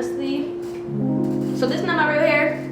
honestly. So this is not my real hair.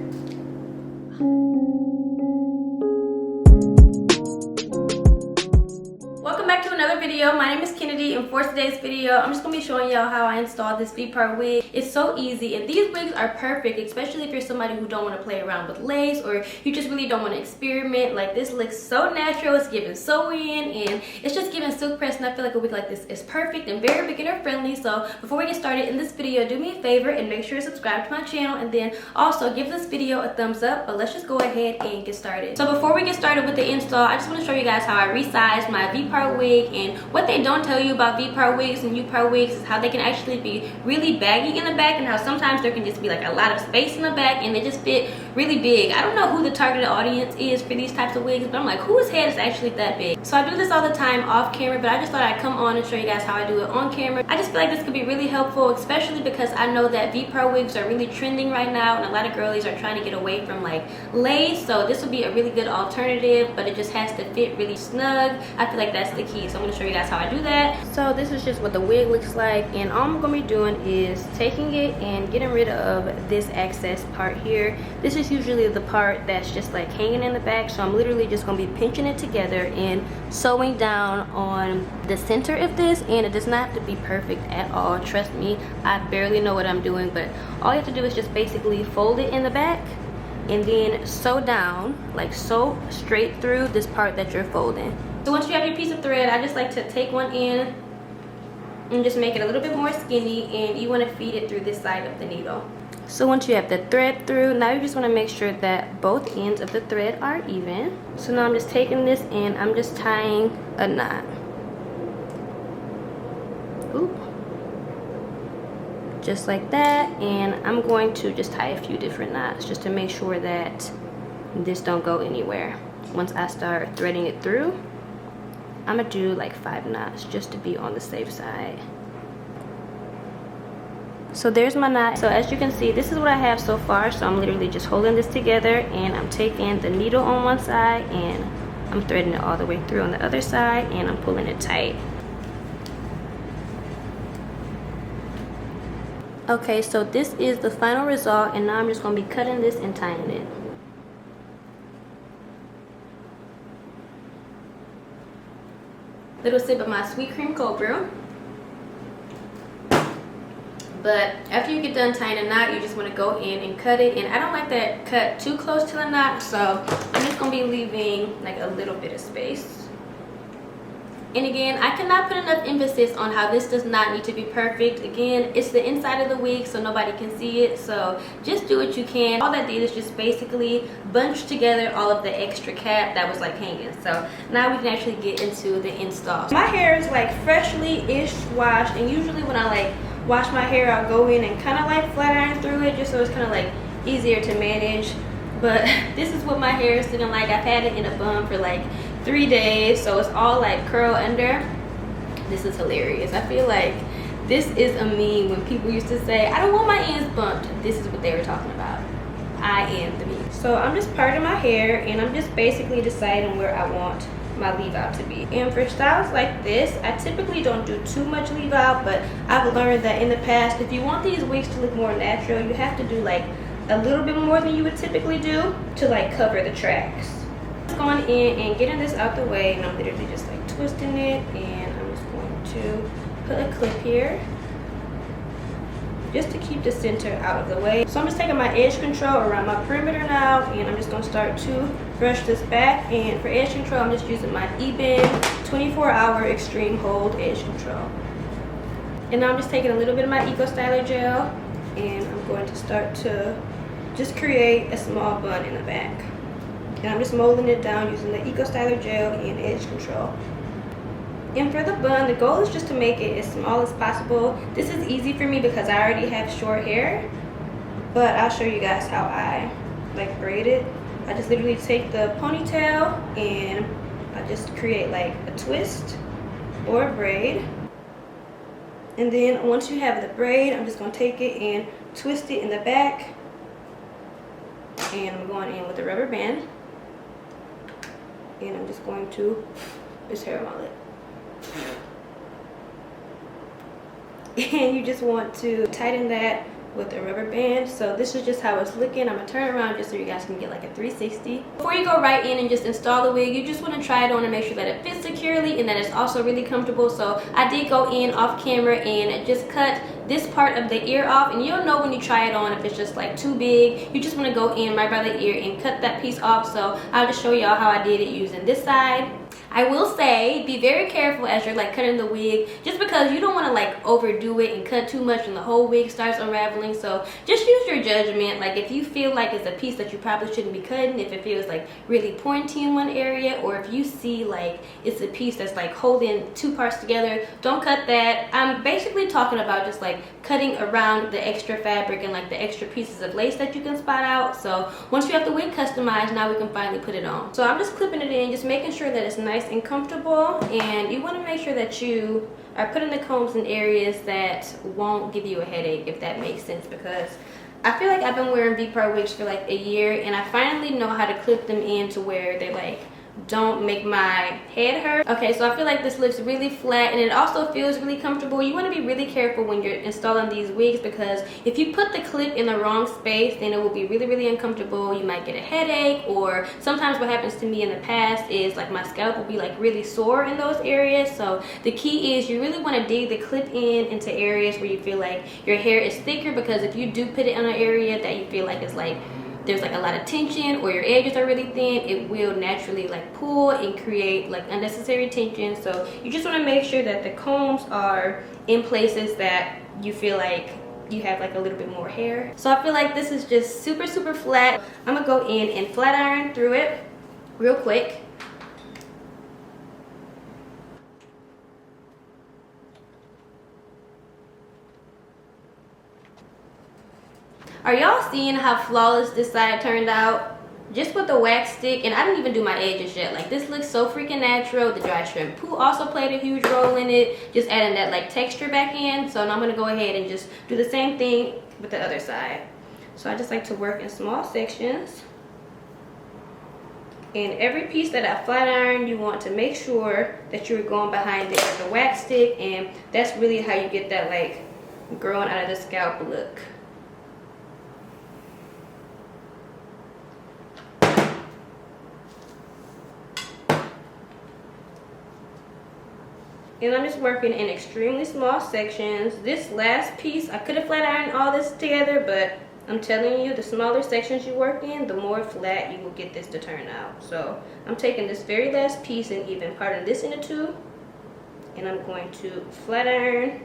Welcome back to another video. My name is Kennedy, and for today's video I'm just gonna be showing y'all how I installed this V-part wig. It's so easy, and these wigs are perfect, especially if you're somebody who don't want to play around with lace, or you just really don't want to experiment. Like, this looks so natural, it's giving sew-in, and it's just giving silk press, and I feel like a wig like this is perfect and very beginner friendly. So before we get started in this video, do me a favor and make sure to subscribe to my channel, and then also give this video a thumbs up. But let's just go ahead and get started. So before we get started with the install, I just want to show you guys how I resized my V-part wig. And what they don't tell you about V-part wigs and U-part wigs is how they can actually be really baggy in the back, and how sometimes there can just be like a lot of space in the back and they just fit really big. I don't know who the targeted audience is for these types of wigs, but I'm like, whose head is actually that big? So I do this all the time off camera, but I just thought I'd come on and show you guys how I do it on camera. I just feel like this could be really helpful, especially because I know that V-part wigs are really trending right now, and a lot of girlies are trying to get away from like lace. So this would be a really good alternative, but it just has to fit really snug. I feel like that's the key. So I'm going to show you guys how I do that. So this is just what the wig looks like, and all I'm going to be doing is taking it and getting rid of this excess part here. This is usually the part that's just like hanging in the back, so I'm literally just going to be pinching it together and sewing down on the center of this. And it does not have to be perfect at all, trust me, I barely know what I'm doing, but all you have to do is just basically fold it in the back and then sew down, like sew straight through this part that you're folding. So once you have your piece of thread, I just like to take one end and just make it a little bit more skinny, and you want to feed it through this side of the needle. So once you have the thread through, now you just want to make sure that both ends of the thread are even. So now I'm just taking this and I'm just tying a knot. Oop. Just like that, and I'm going to just tie a few different knots just to make sure that this don't go anywhere. Once I start threading it through, I'm gonna do like 5 knots just to be on the safe side. So there's my knot. So as you can see, this is what I have so far. So I'm literally just holding this together, and I'm taking the needle on one side and I'm threading it all the way through on the other side, and I'm pulling it tight. Okay, so this is the final result, and now I'm just gonna be cutting this and tying it. Little sip of my sweet cream cold brew. But after you get done tying a knot, you just want to go in and cut it. And I don't like that cut too close to the knot, so I'm just going to be leaving like a little bit of space. And again, I cannot put enough emphasis on how this does not need to be perfect. Again, it's the inside of the wig, so nobody can see it. So just do what you can. All that did is just basically bunch together all of the extra cap that was like hanging. So now we can actually get into the install. My hair is like freshly-ish washed, and usually when I like wash my hair, I'll go in and kind of like flat iron through it just so it's kind of like easier to manage. But this is what my hair is looking like. I've had it in a bun for like 3 days, so it's all like curl under. This is hilarious. I feel like this is a meme when people used to say, I don't want my ends bumped. This is what they were talking about. I am the meme. So I'm just parting my hair, and I'm just basically deciding where I want my leave out to be. And for styles like this, I typically don't do too much leave out, but I've learned that in the past, if you want these wigs to look more natural, you have to do like a little bit more than you would typically do to like cover the tracks. Going in and getting this out the way, and I'm literally just like twisting it, and I'm just going to put a clip here just to keep the center out of the way. So I'm just taking my edge control around my perimeter now, and I'm just going to start to brush this back. And for edge control, I'm just using my Eben 24-hour extreme hold edge control. And now I'm just taking a little bit of my Eco Styler gel, and I'm going to start to just create a small bun in the back. And I'm just molding it down using the Eco Styler gel and edge control. And for the bun, the goal is just to make it as small as possible. This is easy for me because I already have short hair, but I'll show you guys how I like braid it. I just literally take the ponytail and I just create like a twist or a braid. And then once you have the braid, I'm just going to take it and twist it in the back. And I'm going in with a rubber band. And I'm just going to this hair mullet. And you just want to tighten that with a rubber band. So this is just how it's looking. I'm gonna turn around just so you guys can get like a 360. Before you go right in and just install the wig, you just want to try it on and make sure that it fits securely and that it's also really comfortable. So I did go in off camera and just cut this part of the ear off, and you'll know when you try it on if it's just like too big. You just want to go in right by the ear and cut that piece off. So I'll just show y'all how I did it using this side. I will say, be very careful as you're like cutting the wig, just because you don't want to like overdo it and cut too much and the whole wig starts unraveling. So just use your judgment. Like if you feel like it's a piece that you probably shouldn't be cutting, if it feels like really pointy in one area, or if you see like it's a piece that's like holding two parts together, don't cut that. I'm basically talking about just like cutting around the extra fabric and like the extra pieces of lace that you can spot out. So once you have the wig customized, now we can finally put it on. So I'm just clipping it in, just making sure that it's nice and comfortable, and you want to make sure that you are putting the combs in areas that won't give you a headache, if that makes sense, because I feel like I've been wearing V-part wigs for like a year and I finally know how to clip them in to where they like don't make my head hurt. Okay, so I feel like this looks really flat and it also feels really comfortable. You want to be really careful when you're installing these wigs, because if you put the clip in the wrong space, then it will be really uncomfortable. You might get a headache, or sometimes what happens to me in the past is like my scalp will be like really sore in those areas. So the key is you really want to dig the clip in into areas where you feel like your hair is thicker, because if you do put it in an area that you feel like is like there's like a lot of tension or your edges are really thin, it will naturally like pull and create like unnecessary tension. So you just want to make sure that the combs are in places that you feel like you have like a little bit more hair. So I feel like this is just super flat. I'm gonna go in and flat iron through it real quick. Are y'all seeing how flawless this side turned out? Just with the wax stick, and I didn't even do my edges yet. Like this looks so freaking natural. The dry shampoo also played a huge role in it, just adding that like texture back in. So now I'm gonna go ahead and just do the same thing with the other side. So I just like to work in small sections. And every piece that I flat iron, you want to make sure that you're going behind it with the wax stick, and that's really how you get that like growing out of the scalp look. And I'm just working in extremely small sections. This last piece, I could have flat ironed all this together, but I'm telling you, the smaller sections you work in, the more flat you will get this to turn out. So I'm taking this very last piece and even parting this into two, and I'm going to flat iron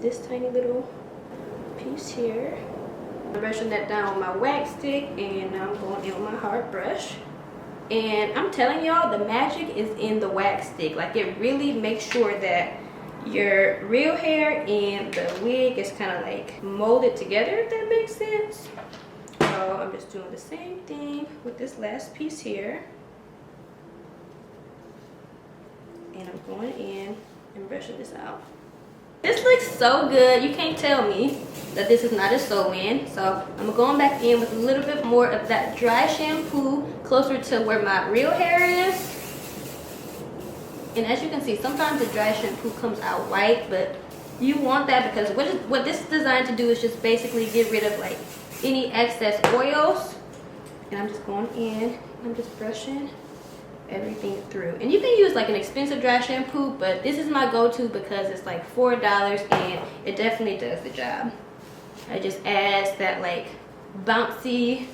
this tiny little piece here. I'm brushing that down with my wax stick, and now I'm going in with my hard brush. And I'm telling y'all, the magic is in the wax stick. Like it really makes sure that your real hair and the wig is kind of like molded together, if that makes sense. So I'm just doing the same thing with this last piece here. And I'm going in and brushing this out. This looks so good. You can't tell me that this is not a sew-in. So I'm going back in with a little bit more of that dry shampoo closer to where my real hair is. And as you can see, sometimes the dry shampoo comes out white, but you want that because what this is designed to do is just basically get rid of like any excess oils. And I'm just going in, I'm just brushing everything through. And you can use like an expensive dry shampoo, but this is my go-to because it's like $4 and it definitely does the job. It just adds that like bouncy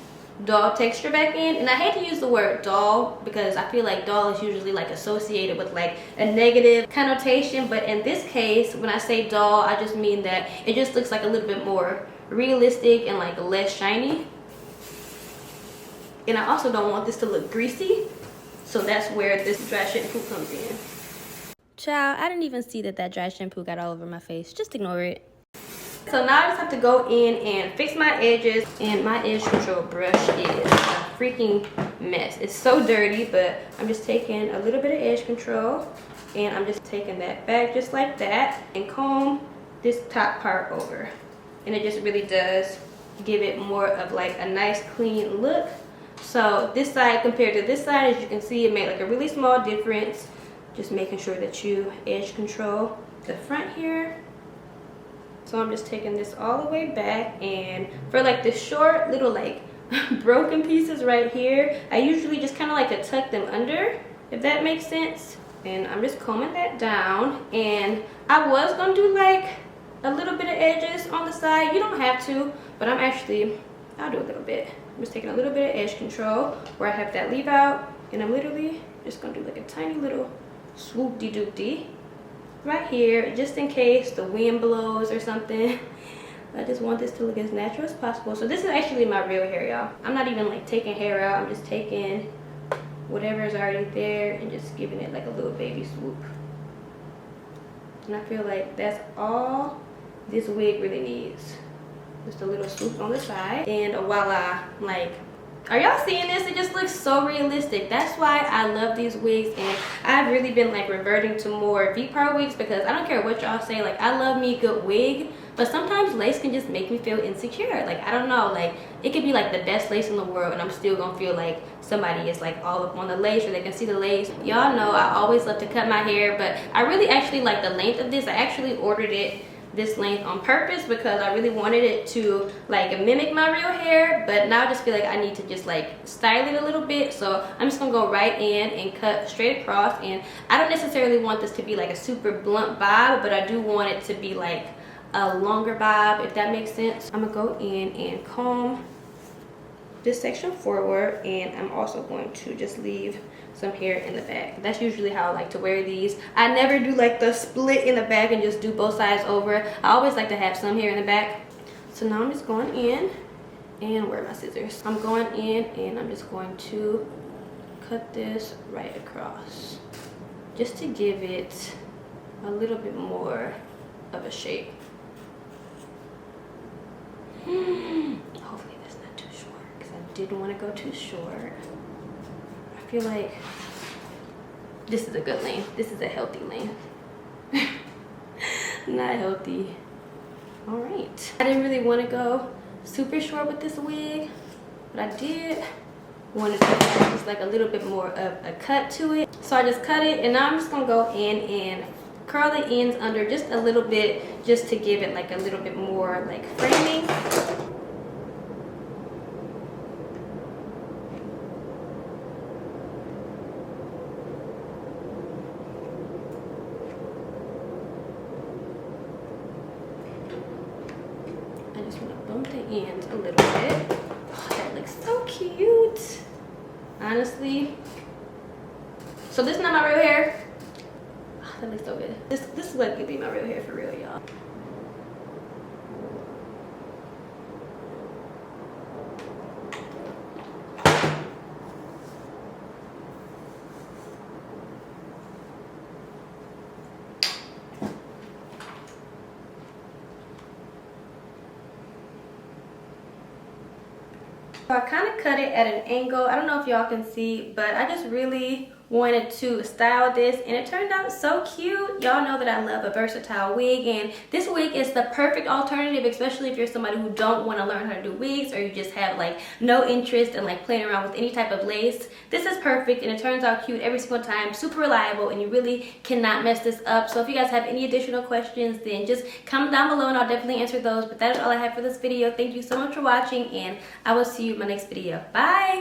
doll texture back in. And I hate to use the word doll because I feel like doll is usually like associated with like a negative connotation, but in this case, when I say doll, I just mean that it just looks like a little bit more realistic and like less shiny. And I also don't want this to look greasy, so that's where this dry shampoo comes in. Child, I didn't even see that dry shampoo got all over my face. Just ignore it. So now I just have to go in and fix my edges, and my edge control brush is a freaking mess. It's so dirty, but I'm just taking a little bit of edge control, and I'm just taking that back just like that and comb this top part over. And it just really does give it more of like a nice clean look. So this side compared to this side, as you can see, it made like a really small difference. Just making sure that you edge control the front here. So I'm just taking this all the way back, and for like the short little like broken pieces right here, I usually just kind of like to tuck them under, if that makes sense. And I'm just combing that down, and I was gonna do like a little bit of edges on the side. You don't have to, but I'll do a little bit. I'm just taking a little bit of edge control where I have that leave out, and I'm literally just gonna do like a tiny little swoop-de-doop-de right here, just in case the wind blows or something. I just want this to look as natural as possible. So this is actually my real hair, y'all. I'm not even like taking hair out. I'm just taking whatever is already there and just giving it like a little baby swoop. And I feel like that's all this wig really needs. Just a little swoop on the side, and voila. Like, are y'all seeing this? It just looks so realistic. That's why I love these wigs, and I've really been like reverting to more V-part wigs, because I don't care what y'all say, like I love me a good wig, but sometimes lace can just make me feel insecure. Like, I don't know, like it could be like the best lace in the world and I'm still gonna feel like somebody is like all up on the lace, or they can see the lace. Y'all know I always love to cut my hair, but I really actually like the length of this. I actually ordered it this length on purpose because I really wanted it to like mimic my real hair, but now I just feel like I need to just like style it a little bit. So I'm just gonna go right in and cut straight across, and I don't necessarily want this to be like a super blunt bob, but I do want it to be like a longer bob, if that makes sense. I'm gonna go in and comb this section forward, and I'm also going to just leave some hair in the back. That's usually how I like to wear these. I never do like the split in the back and just do both sides over. I always like to have some hair in the back. So now I'm just going in, and where are my scissors? I'm going in and I'm just going to cut this right across, just to give it a little bit more of a shape. Hopefully that's not too short, because I didn't want to go too short. I feel like this is a good length. This is a healthy length. Not healthy. All right. I didn't really want to go super short with this wig, but I did want to have just like a little bit more of a cut to it. So I just cut it, and now I'm just going to go in and curl the ends under just a little bit, just to give it like a little bit more like framing. I just want to bump the ends a little bit. Oh, that looks so cute, honestly. So this is not my real hair. Oh, that looks so good. This is what could be my real hair for real, y'all. So I kind of cut it at an angle. I don't know if y'all can see, but I just really wanted to style this, and it turned out so cute. Y'all know that I love a versatile wig, and this wig is the perfect alternative, especially if you're somebody who don't want to learn how to do wigs, or you just have like no interest in like playing around with any type of lace. This is perfect, and it turns out cute every single time. Super reliable, and you really cannot mess this up. So if you guys have any additional questions, then just comment down below and I'll definitely answer those. But that is all I have for this video. Thank you so much for watching, and I will see you in my next video. Bye.